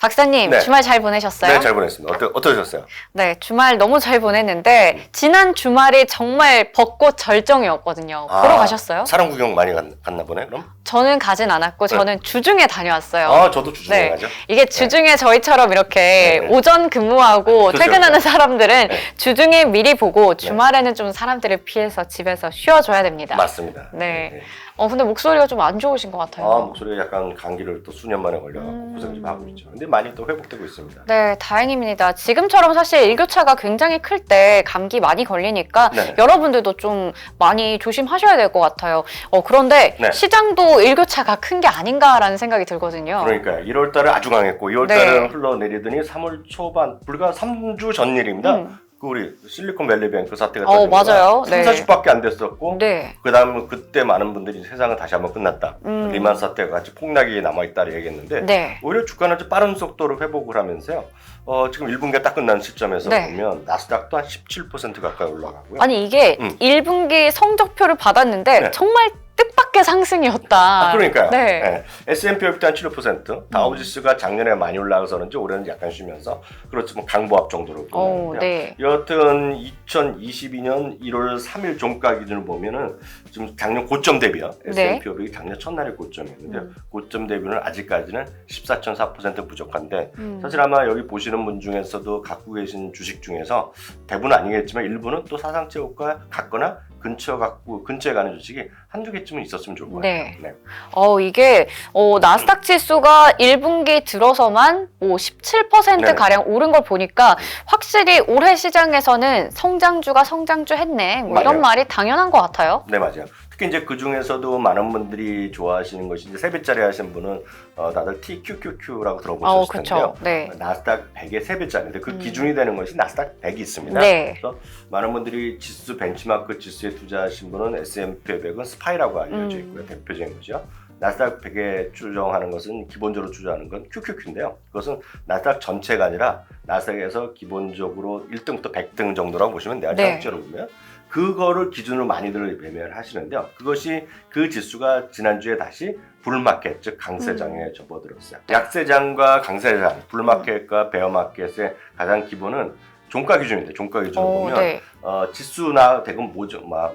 박사님, 네. 주말 잘 보내셨어요? 네, 잘 보냈습니다. 어떠셨어요? 네, 주말 너무 잘 보냈는데 지난 주말이 정말 벚꽃 절정이었거든요. 보러 가셨어요? 사람 구경 많이 갔나 보네, 그럼? 저는 가진 않았고 네. 저는 주중에 다녀왔어요. 아, 저도 주중에 네. 가죠. 이게 주중에 저희처럼 이렇게 네. 오전 근무하고 그렇죠. 퇴근하는 사람들은 네. 주중에 미리 보고 주말에는 좀 사람들을 피해서 집에서 쉬어줘야 됩니다. 맞습니다. 네. 근데 목소리가 좀 안 좋으신 것 같아요. 목소리가 약간 감기를 또 수년 만에 걸려갖고 고생 좀 하고 있죠. 근데 많이 또 회복되고 있습니다. 네, 다행입니다. 지금처럼 사실 일교차가 굉장히 클 때 감기 많이 걸리니까 네. 여러분들도 좀 많이 조심하셔야 될 것 같아요. 그런데 네. 시장도 일교차가 큰 게 아닌가라는 생각이 들거든요. 그러니까 1월 달에 아주 강했고 2월 네. 달에는 흘러내리더니 3월 초반 불과 3주 전 일입니다. 그 우리 실리콘밸리뱅크 사태가 터진 맞아요. 3, 네. 4주밖에 안 됐었고 네. 그다음에 그때 많은 분들이 세상은 다시 한번 끝났다. 리만 사태가 같이 폭락이 남아있다 얘기했는데 네. 오히려 주가는 아주 빠른 속도로 회복을 하면서요. 지금 1분기가 딱 끝난 시점에서 네. 보면 나스닥도 한 17% 가까이 올라가고요. 아니 이게 1분기 성적표를 받았는데 네. 정말 뜻밖의 상승이었다. 그러니까요. 네. 네. S&P 500도 한 7%, 다우지수가 작년에 많이 올라가서 그런지 올해는 약간 쉬면서 그렇지만 강보합 정도로 끝났는데요. 네. 여하튼 2022년 1월 3일 종가 기준을 보면은 지금 작년 고점 대비요. S&P 500이 작년 첫날의 고점이었는데요. 고점 대비는 아직까지는 14.4% 부족한데 사실 아마 여기 보시는 분 중에서도 갖고 계신 주식 중에서 대부분 아니겠지만 일부는 또 사상체 효과 같거나 근처에 가는 주식이 한두 개쯤은 있었으면 좋을 것 같아요. 네. 이게 나스닥 지수가 1분기 들어서만 17% 가량 오른 걸 보니까 확실히 올해 시장에서는 성장주가 성장주 했네. 이런 맞아요. 말이 당연한 것 같아요. 네, 맞아요. 특히 이제 그 중에서도 많은 분들이 좋아하시는 것이 이제 3배짜리 하신 분은 다들 TQQQ라고 들어보셨을 텐데요. 네. 나스닥 100의 3배짜리인데 그 기준이 되는 것이 나스닥 100이 있습니다. 네. 그래서 많은 분들이 지수 벤치마크 지수에 투자하신 분은 S&P 500은 스파이라고 알려져 있고요. 대표적인 거죠. 나스닥 100에 추정하는 것은 기본적으로 추정하는 건 QQQ인데요. 그것은 나스닥 전체가 아니라 나스닥에서 기본적으로 1등부터 100등 정도라고 보시면 돼요. 네. 한국적으로 보면. 그거를 기준으로 많이들 매매를 하시는데요. 그것이 그 지수가 지난주에 다시 불마켓, 즉 강세장에 접어들었어요. 약세장과 강세장, 불마켓과 베어마켓의 가장 기본은 종가 기준인데 종가 기준을 보면 네. 지수나 대금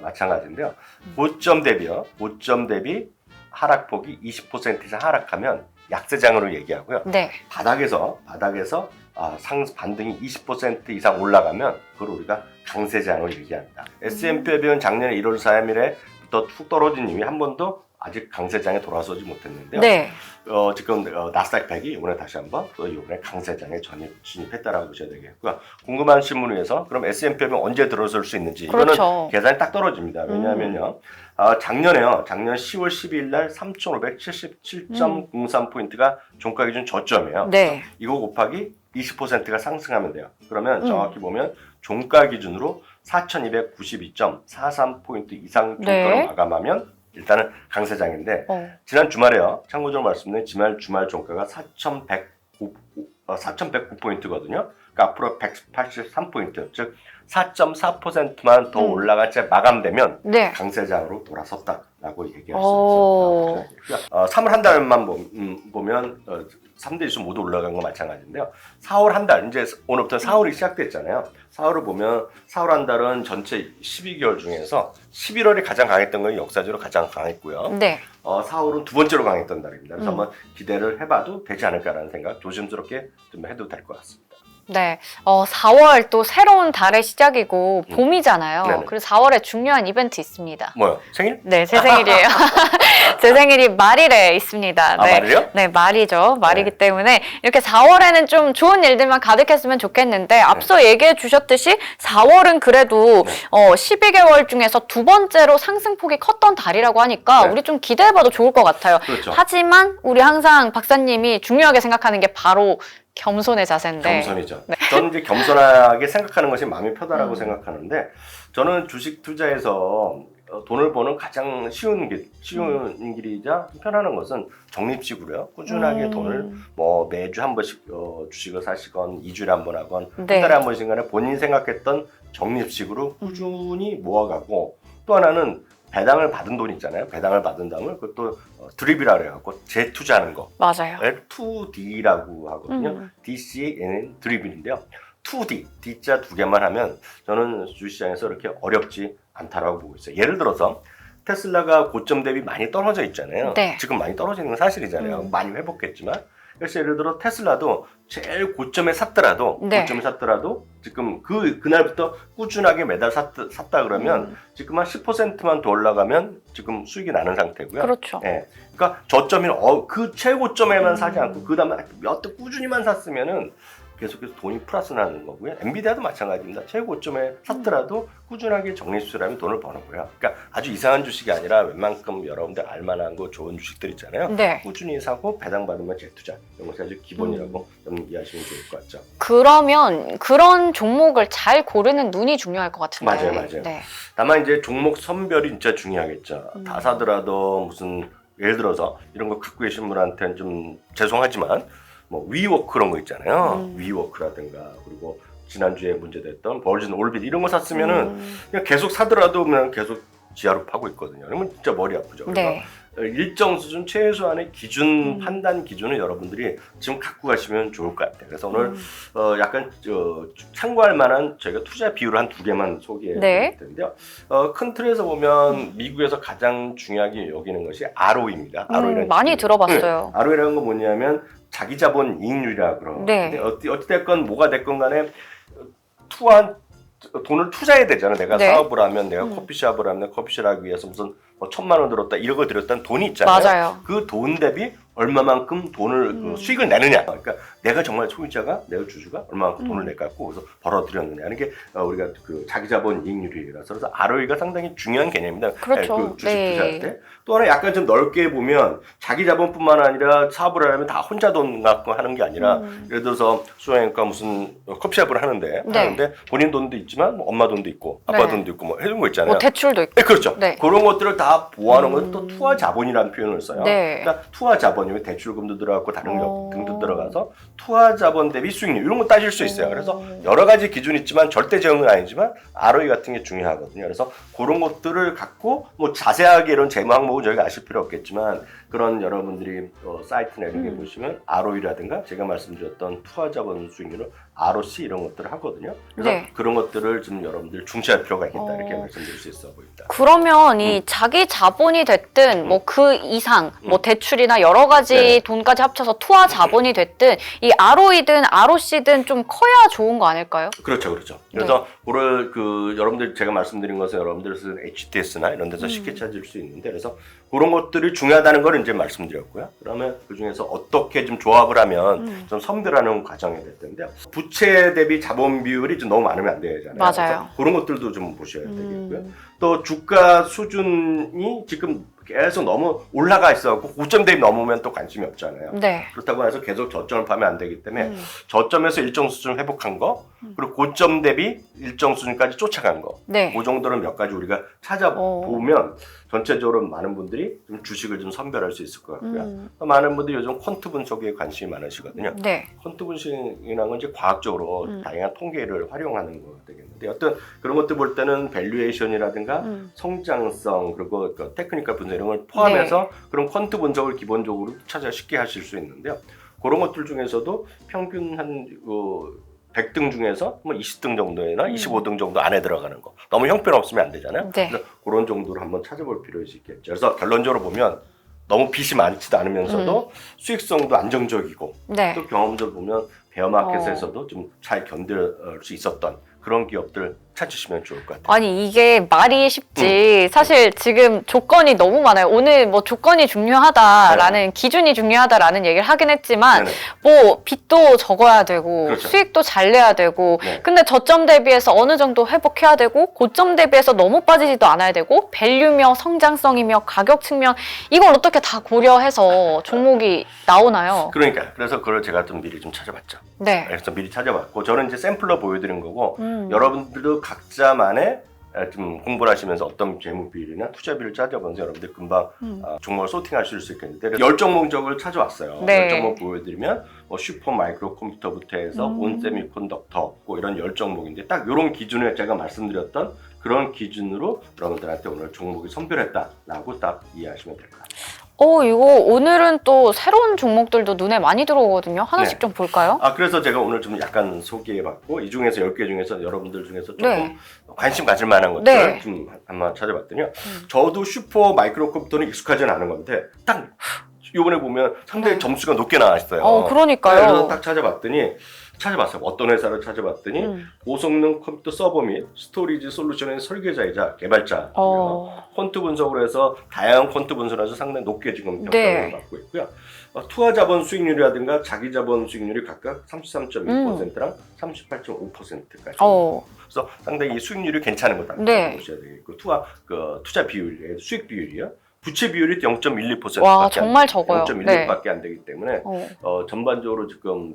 마찬가지인데요. 고점 대비 하락폭이 20% 이상 하락하면 약세장으로 얘기하고요. 네. 바닥에서 반등이 20% 이상 올라가면 그걸 우리가 강세장으로 얘기합니다. S&P 500은 작년 1월 3일에부터 툭 떨어진 이후에 한 번도 아직 강세장에 돌아서지 못했는데요. 네. 지금 나스닥 100이 이번에 다시 한번 또 이번에 강세장에 진입했다라고 보셔야 되겠고요. 궁금하신 분 위해서 그럼 S&P 500은 언제 들어설 수 있는지 그렇죠. 이거는 계산이 딱 떨어집니다. 왜냐하면요. 작년 10월 12일 날 3,577.03포인트가 종가 기준 저점이에요. 네. 이거 곱하기 20%가 상승하면 돼요. 그러면 정확히 보면 종가 기준으로 4,292.43포인트 이상 종가로 네. 마감하면 일단은 강세장인데 지난 주말에요. 참고적으로 말씀드리면 주말 종가가 4,109포인트거든요. 그러니까 앞으로 183포인트, 즉 4.4%만 더 올라갈지 마감되면 네. 강세장으로 돌아섰다라고 얘기할 수 있습니다. 3월 한 달만 보면 3대 지수 모두 올라간 거 마찬가지인데요. 4월 한 달, 이제 오늘부터 4월이 시작됐잖아요. 4월을 보면 4월 한 달은 전체 12개월 중에서 11월이 가장 강했던 건 역사적으로 가장 강했고요. 네. 4월은 두 번째로 강했던 달입니다. 그래서 한번 기대를 해봐도 되지 않을까라는 생각 조심스럽게 좀 해도 될 것 같습니다. 네. 4월 또 새로운 달의 시작이고 봄이잖아요. 네네. 그리고 4월에 중요한 이벤트 있습니다. 뭐요? 생일? 네, 제 생일이에요. 제 생일이 말일에 있습니다. 네. 말이요? 네, 말이죠. 말이기 때문에 이렇게 4월에는 좀 좋은 일들만 가득했으면 좋겠는데 앞서 얘기해 주셨듯이 4월은 그래도 12개월 중에서 두 번째로 상승폭이 컸던 달이라고 하니까 우리 좀 기대해봐도 좋을 것 같아요. 그렇죠. 하지만 우리 항상 박사님이 중요하게 생각하는 게 바로 겸손의 자세인데. 겸손이죠. 저는 이제 겸손하게 생각하는 것이 마음이 편하다고 생각하는데 저는 주식 투자에서 돈을 버는 가장 쉬운 길이자 편안한 것은 적립식으로요. 꾸준하게 돈을 매주 한 번씩 주식을 사시건 2주일에 한 번 하건 네. 한 달에 한 번씩 간에 본인이 생각했던 적립식으로 꾸준히 모아가고 또 하나는 배당을 받은 돈 있잖아요. 배당을 받은 다음에 그것도 드립이라 그래갖고 재투자하는 거. 맞아요. 2D라고 하거든요. DC는 드립인데요. 2D, D자 두 개만 하면 저는 주식시장에서 이렇게 어렵지 않다라고 보고 있어요. 예를 들어서 테슬라가 고점 대비 많이 떨어져 있잖아요. 네. 지금 많이 떨어지는 건 사실이잖아요. 많이 회복했지만. 그래서 예를 들어 테슬라도 제일 고점에 샀더라도 네. 고점에 샀더라도 지금 그날부터 꾸준하게 매달 샀다 그러면 지금 한 10%만 더 올라가면 지금 수익이 나는 상태고요. 그렇죠. 예. 그러니까 저점이 그 최고점에만 사지 않고 그다음에 몇 대 꾸준히만 샀으면은 계속해서 돈이 플러스 나는 거고요. 엔비디아도 마찬가지입니다. 최고점에 샀더라도 꾸준하게 정리수술하면 돈을 버는고요. 그러니까 아주 이상한 주식이 아니라 웬만큼 여러분들 알만한 거 좋은 주식들 있잖아요. 네. 꾸준히 사고 배당 받으면 재투자. 이런 것이 아주 기본이라고 좀 이해하시면 좋을 것 같죠. 그러면 그런 종목을 잘 고르는 눈이 중요할 것 같은데. 맞아요. 네. 다만 이제 종목 선별이 진짜 중요하겠죠. 다 사더라도 무슨 예를 들어서 이런 거 갖고 계신 분한테는 좀 죄송하지만 뭐 위워크 그런 거 있잖아요. 위워크라든가 그리고 지난주에 문제됐던 버진 올빗 이런 거 샀으면은 그냥 계속 사더라도 그냥 계속 지하로 파고 있거든요. 그러면 진짜 머리 아프죠. 그래서 네. 일정 수준 최소한의 기준 판단 기준을 여러분들이 지금 갖고 가시면 좋을 것 같아요. 그래서 오늘 약간 참고할 만한 저희가 투자 비율을 한 두 개만 소개해 드릴 텐데요. 큰 틀에서 보면 미국에서 가장 중요하게 여기는 것이 ROE입니다. ROE라는 많이 들어봤어요. ROE라는 건 뭐냐면 자기 자본 이익률이라 그러는데 네. 어찌 됐건 뭐가 됐건 간에 돈을 투자해야 되잖아. 내가 네. 사업을 하면 내가 커피숍을 하면 커피숍 하기 위해서 무슨 뭐 1,000만 원 들었다 이런 거 들었다는 돈이 있잖아요. 맞아요. 그 돈 대비 얼마만큼 돈을 그 수익을 내느냐. 그러니까 내가 정말 소유자가 내가 주주가 얼마만큼 돈을 내갖고 그래서 벌어들였느냐 하는 게 우리가 그 자기 자본 이익률이라서 그래서 ROE가 상당히 중요한 개념입니다. 그렇죠. 그 주식 네. 투자할 때. 또 하나 약간 좀 넓게 보면 자기 자본뿐만 아니라 사업을 하려면 다 혼자 돈 갖고 하는 게 아니라 예를 들어서 수영이니까 무슨 커피숍을 하는데 본인 돈도 있지만 뭐 엄마 돈도 있고 아빠 네. 돈도 있고 뭐 해준 거 있잖아요. 뭐 대출도 있고. 네, 그렇죠. 네. 그런 것들을 다 보호하는 것도 또 투하 자본이라는 표현을 써요. 네. 그러니까 투하 자본이면 대출금도 들어가고 다른 등도 들어가서 투하 자본 대비 수익률 이런 거 따질 수 있어요. 그래서 여러 가지 기준이 있지만 절대적은 아니지만 ROE 같은 게 중요하거든요. 그래서 그런 것들을 갖고 뭐 자세하게 이런 재무 항목은 저희가 아실 필요 없겠지만 그런 여러분들이 사이트나 이런 게 보시면 ROE라든가 제가 말씀드렸던 투하 자본 수익률을 ROC 이런 것들을 하거든요. 그래서 네. 그런 것들을 좀 여러분들 중시할 필요가 있겠다 이렇게 말씀드릴 수 있어 보입니다. 그러면 이 자기 자본이 됐든 뭐 그 이상 뭐 대출이나 여러 가지 네. 돈까지 합쳐서 투하 자본이 됐든 이 ROE든 ROC든 좀 커야 좋은 거 아닐까요? 그렇죠. 그래서 그걸 여러분들 제가 말씀드린 것은 여러분들 쓰는 HTS나 이런 데서 쉽게 찾을 수 있는데 그래서 그런 것들이 중요하다는 걸 이제 말씀드렸고요. 그러면 그 중에서 어떻게 좀 조합을 하면 좀 선별하는 과정이 될 텐데요. 부채 대비 자본 비율이 좀 너무 많으면 안 되잖아요. 맞아요. 그래서 그런 것들도 좀 보셔야 되겠고요. 또 주가 수준이 지금 계속 너무 올라가 있어갖고 고점 대비 넘으면 또 관심이 없잖아요. 네. 그렇다고 해서 계속 저점을 파면 안 되기 때문에 저점에서 일정 수준 회복한 거 그리고 고점 대비 일정 수준까지 쫓아간 거 네. 그 정도는 몇 가지 우리가 찾아보면 전체적으로 많은 분들이 좀 주식을 좀 선별할 수 있을 것 같고요. 또 많은 분들이 요즘 퀀트 분석에 관심이 많으시거든요. 네. 퀀트 분석이라는 건 이제 과학적으로 다양한 통계를 활용하는 거 되겠는데 어떤 그런 것들 볼 때는 밸류에이션이라든가 성장성 그리고 그 테크니컬 분석 이런 걸 포함해서 그런 퀀트 분석을 기본적으로 찾아 쉽게 하실 수 있는데요. 그런 것들 중에서도 평균 한 100등 중에서 뭐 20등 정도나 25등 정도 안에 들어가는 거. 너무 형편없으면 안 되잖아요. 네. 그래서 그런 정도로 한번 찾아볼 필요가 있겠죠. 그래서 결론적으로 보면 너무 빚이 많지도 않으면서도 수익성도 안정적이고 네. 또 경험들 보면 베어마켓에서도 좀 잘 견딜 수 있었던 그런 기업들 찾으시면 좋을 것 같아요. 아니 이게 말이 쉽지 사실 지금 조건이 너무 많아요. 오늘 뭐 조건이 중요하다라는 기준이 중요하다라는 얘기를 하긴 했지만 네네. 뭐 빚도 적어야 되고 그렇죠. 수익도 잘 내야 되고 네. 근데 저점 대비해서 어느 정도 회복해야 되고 고점 대비해서 너무 빠지지도 않아야 되고 밸류며 성장성이며 가격 측면 이걸 어떻게 다 고려해서 종목이 나오나요? 그러니까 그래서 그걸 제가 좀 미리 좀 찾아봤죠. 네. 그래서 미리 찾아봤고 저는 이제 샘플로 보여드린 거고 여러분들도 각자만의 좀 공부를 하시면서 어떤 재무 비율이나 투자 비율을 찾아보면서 여러분들 금방 종목을 소팅하실 수 있겠는데 10종목적을 찾아왔어요. 네. 10종목 보여드리면 뭐 슈퍼 마이크로 컴퓨터부터 해서 온 세미컨덕터 뭐 이런 10종목인데 딱 이런 기준에 제가 말씀드렸던 그런 기준으로 여러분들한테 오늘 종목이 선별했다라고 딱 이해하시면 될 것 같아요. 이거 오늘은 또 새로운 종목들도 눈에 많이 들어오거든요. 하나씩 네. 좀 볼까요? 그래서 제가 오늘 좀 약간 소개해봤고 이 중에서 10개 중에서 여러분들 중에서 조금 네. 관심 가질 만한 것들을 네. 좀 한번 찾아봤더니요. 저도 슈퍼 마이크로 컴퓨터는 익숙하지는 않은 건데 딱 이번에 보면 상당히 네. 점수가 높게 나왔어요. 그러니까요. 그래서 딱 찾아봤어요. 어떤 회사를 찾아봤더니 고성능 컴퓨터 서버 및 스토리지 솔루션의 설계자이자 개발자고요. 퀀트 분석을 해서 다양한 კვან트 분석을 해서 상당히 높게 지금 평가를 네. 받고 있고요. 투하 자본 수익률이라든가 자기 자본 수익률이 각각 33.1%랑 38.5%까지. 그래서 상당히 이 수익률이 괜찮은 거다. 네. 보셔야 되겠고 투자 비율, 수익 비율이요. 부채 비율이 0.12%밖에 와, 정말 적어요. 0.16밖에 안 되기 때문에 전반적으로 지금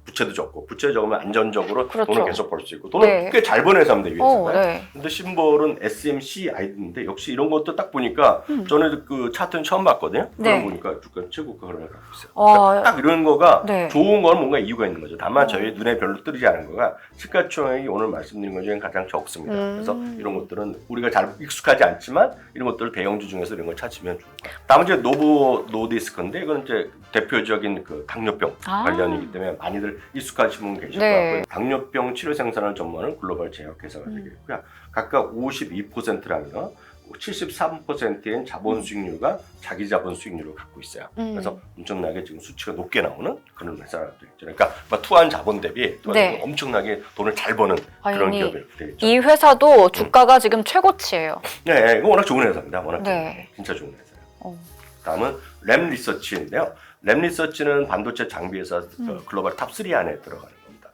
부채도 적고 부채 적으면 안전적으로 그렇죠. 돈을 계속 벌 수 있고 돈을 네. 꽤 잘 버는 회사입니다. 이 회사가. 네. 근데 심벌은 SMCI인데 역시 이런 것도 딱 보니까 저는 그 차트는 처음 봤거든요. 네. 그러고 보니까 주가 최고가 흐름을 갖고 있어요. 그러니까 딱 이런 거가 네. 좋은 건 뭔가 이유가 있는 거죠. 다만 저희 눈에 별로 뜨지 않은 거가 시가총액이 오늘 말씀드린 것 중에 가장 적습니다. 그래서 이런 것들은 우리가 잘 익숙하지 않지만 이런 것들을 대형주 중에서 이런 걸 찾으면 좋을 것 같아요. 다음은 이제 노보 노디스크인데 이건 이제 대표적인 그 당뇨병 관련이기 때문에 많이들 익숙하신 분 계실 것 네. 같고요. 당뇨병 치료 생산을 전무하는 글로벌 제약회사가 되겠고요. 각각 52%랑요. 73%인 자본 수익률과 자기 자본 수익률을 갖고 있어요. 그래서 엄청나게 지금 수치가 높게 나오는 그런 회사가 되겠죠. 그러니까 투한 자본 대비 네. 엄청나게 돈을 잘 버는 그런 기업이 되겠죠. 이 회사도 주가가 지금 최고치예요. 네, 이거 워낙 좋은 회사입니다. 워낙 네. 진짜 좋은 회사예요. 다음은 램 리서치인데요. 램 리서치는 반도체 장비 회사 글로벌 탑 3 안에 들어가는 겁니다.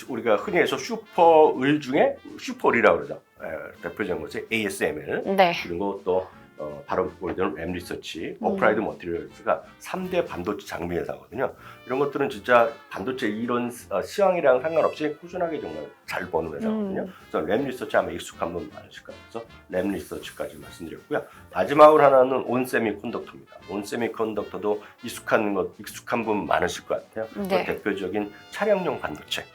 우리가 흔히 해서 슈퍼을 중에 슈퍼을이라고 그러죠. 대표적인 것이 ASML 네. 그리고 또 바로 보이던 램 리서치, 어프라이드 머티리얼스가 3대 반도체 장비 회사거든요. 이런 것들은 진짜 반도체 이런 시황이랑 상관없이 꾸준하게 정말 잘 버는 회사거든요. 그래서 램 리서치 아마 익숙한 분 많으실 거예요. 그래서 램 리서치까지 말씀드렸고요. 마지막으로 하나는 온 세미컨덕터입니다. 온 세미컨덕터도 익숙한 분 많으실 것 같아요. 네. 대표적인 차량용 반도체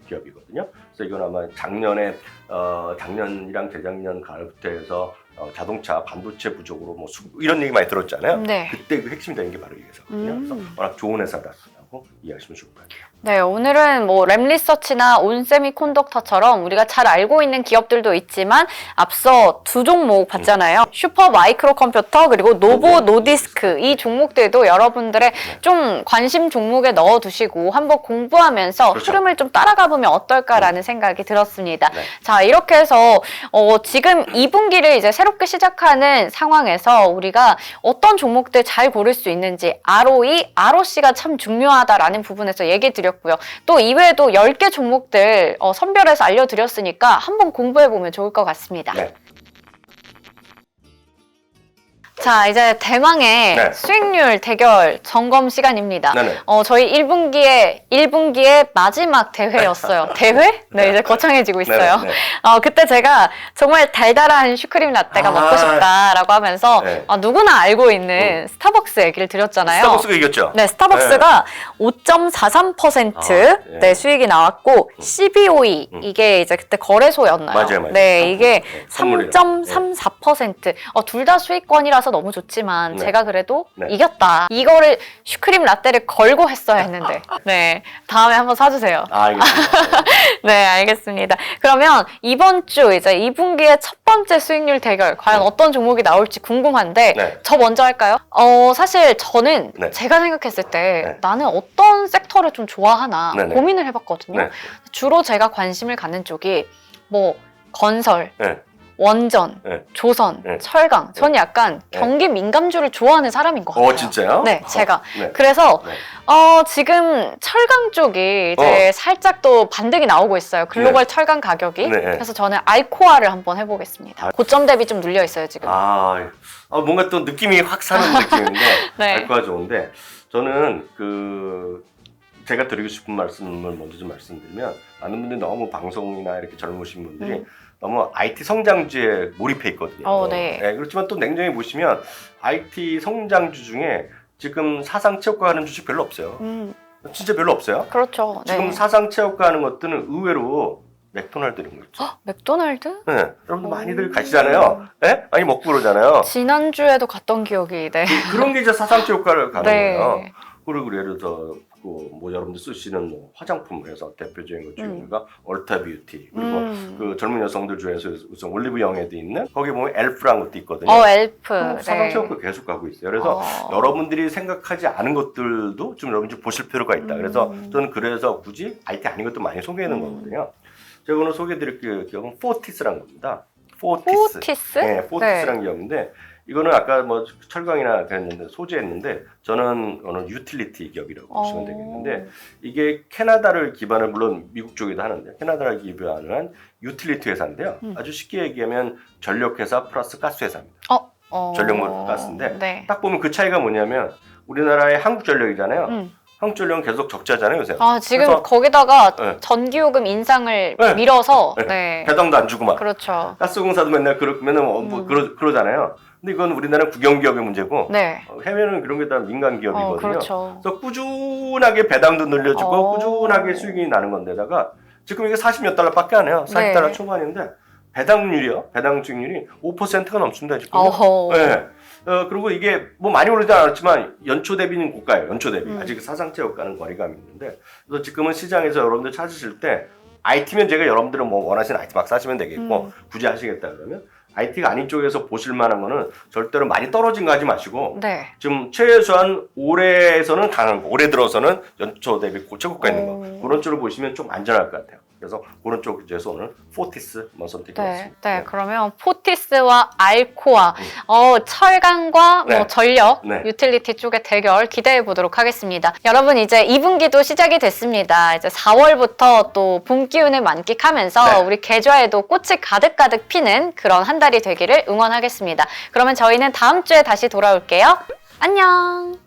기업이거든요. 그래서 이건 아마 작년이랑 재작년 가을부터 해서 자동차 반도체 부족으로 뭐 이런 얘기 많이 들었잖아요. 네. 그때 그 핵심이 되는 게 바로 이 회사거든요. 그래서 워낙 좋은 회사다라고 이해하시면 좋을 것 같아요. 네, 오늘은 뭐 램리서치나 온세미콘덕터처럼 우리가 잘 알고 있는 기업들도 있지만 앞서 두 종목 봤잖아요. 슈퍼 마이크로 컴퓨터 그리고 노보 노디스크 이 종목들도 여러분들의 좀 관심 종목에 넣어두시고 한번 공부하면서 그렇죠. 흐름을 좀 따라가 보면 어떨까라는 생각이 들었습니다. 네. 자, 이렇게 해서 지금 2분기를 이제 새롭게 시작하는 상황에서 우리가 어떤 종목들 잘 고를 수 있는지 ROE, ROC가 참 중요하다라는 부분에서 얘기 드렸고요. 또 이외에도 10개 종목들 선별해서 알려드렸으니까 한번 공부해보면 좋을 것 같습니다. 네. 자, 이제 대망의 네. 수익률 대결 점검 시간입니다. 네네. 저희 1분기의 마지막 대회였어요. 대회? 네, 이제 거창해지고 있어요. 네네. 그때 제가 정말 달달한 슈크림 라떼가 먹고 싶다라고 하면서 네. 누구나 알고 있는 스타벅스 얘기를 드렸잖아요. 스타벅스가 이겼죠? 네, 스타벅스가 5.43% 네. 네, 수익이 나왔고 CBOE 이게 이제 그때 거래소였나요? 맞아요. 네, 이게 선물이요. 3.34%. 둘 다 수익권이라서 너무 좋지만 네. 제가 그래도 네. 이겼다. 이거를 슈크림 라떼를 걸고 했어야 했는데. 네, 다음에 한번 사주세요. 알겠습니다. 네, 알겠습니다. 그러면 이번 주 이제 2분기의 첫 번째 수익률 대결 과연 어떤 종목이 나올지 궁금한데 네. 저 먼저 할까요? 사실 저는 네. 제가 생각했을 때 네. 나는 어떤 섹터를 좀 좋아하나 네네. 고민을 해봤거든요. 네. 주로 제가 관심을 갖는 쪽이 뭐 건설, 네. 원전, 네. 조선, 네. 철강. 저는 약간 네. 경기 민감주를 좋아하는 사람인 것 같아요. 진짜요? 네, 제가. 네. 그래서 네. 지금 철강 쪽이 이제 살짝 또 반등이 나오고 있어요. 글로벌 철강 가격이. 네. 그래서 저는 알코아를 한번 해보겠습니다. 고점 대비 좀 눌려 있어요, 지금. 뭔가 또 느낌이 확 사는 느낌인데 네. 알코가 좋은데 저는 제가 드리고 싶은 말씀을 먼저 좀 말씀드리면 많은 분들이 너무 방송이나 이렇게 젊으신 분들이 너무 IT 성장주에 몰입해 있거든요. 네. 그렇지만 또 냉정히 보시면 IT 성장주 중에 지금 사상 최고가 하는 주식 별로 없어요. 진짜 별로 없어요. 그렇죠. 지금 네. 사상 최고가 하는 것들은 의외로 맥도날드 이런 거 있죠. 맥도날드? 네, 여러분들 많이들 가시잖아요. 네? 많이 먹고 그러잖아요. 지난주에도 갔던 기억이, 네. 그런 게 이제 사상 최고가를 가는 네. 거예요. 그리고 예를 들어서 뭐 여러분들 쓰시는 뭐 화장품에서 대표적인 것 중에가 얼타 뷰티, 그리고 그 젊은 여성들 중에서 우선 올리브 영에도 있는 거기 보면 엘프라는 것도 있거든요. 엘프. 사상 네. 최고가 계속 가고 있어요. 그래서 여러분들이 생각하지 않은 것들도 좀 여러분들 보실 필요가 있다. 그래서 저는 그래서 굳이 IT 아닌 것도 많이 소개하는 거거든요. 제가 오늘 소개해드릴 기업은 포티스라는 겁니다. 포티스? 네, 포티스라는 기업인데 이거는 아까 뭐 철강이나 그랬는데 소재했는데 저는 어느 유틸리티 기업이라고 보시면 되겠는데 이게 캐나다를 기반을 물론 미국 쪽에도 하는데 캐나다를 기반을 한 유틸리티 회사인데요. 아주 쉽게 얘기하면 전력회사 플러스 가스 회사입니다. 전력물 가스인데 네. 딱 보면 그 차이가 뭐냐면 우리나라의 한국전력이잖아요. 한국전력은 계속 적자잖아요 요새. 지금 그래서, 거기다가 네. 전기요금 인상을 네. 밀어서 네. 배당도 안 주고 막. 그렇죠. 가스공사도 맨날 그러면은 뭐 그러잖아요. 근데 이건 우리나라는 국영기업의 문제고 네. 해외는 그런 게 다 민간 기업이거든요. 그렇죠. 그래서 꾸준하게 배당도 늘려주고 꾸준하게 수익이 나는 건데다가 지금 이게 40몇 달러밖에 안 해요. 40달러 네. 초반인데 배당률이요. 배당 수익률이 5%가 넘습니다 지금. 네. 그리고 이게 뭐 많이 오르지 않았지만 연초 대비는 고가예요. 연초 대비. 아직 사상 최고가는 거리감이 있는데 그래서 지금은 시장에서 여러분들 찾으실 때 IT면 제가 여러분들은 뭐 원하시는 IT 막 사시면 되겠고 굳이 하시겠다 그러면 IT가 아닌 쪽에서 보실 만한 거는 절대로 많이 떨어진 거 하지 마시고 네. 지금 최소한 올해에서는 강한 거, 올해 들어서는 연초 대비 최고가 있는 거 그런 쪽으로 보시면 좀 안전할 것 같아요. 그래서 그런 쪽에서 오늘 포티스 한번 선택해봤습니다. 네. 그러면 포티스와 알코아, 철강과 네. 뭐 전력, 네. 유틸리티 쪽의 대결 기대해 보도록 하겠습니다. 여러분 이제 2분기도 시작이 됐습니다. 이제 4월부터 또 봄 기운을 만끽하면서 네. 우리 계좌에도 꽃이 가득가득 피는 그런 한 달이 되기를 응원하겠습니다. 그러면 저희는 다음 주에 다시 돌아올게요. 안녕.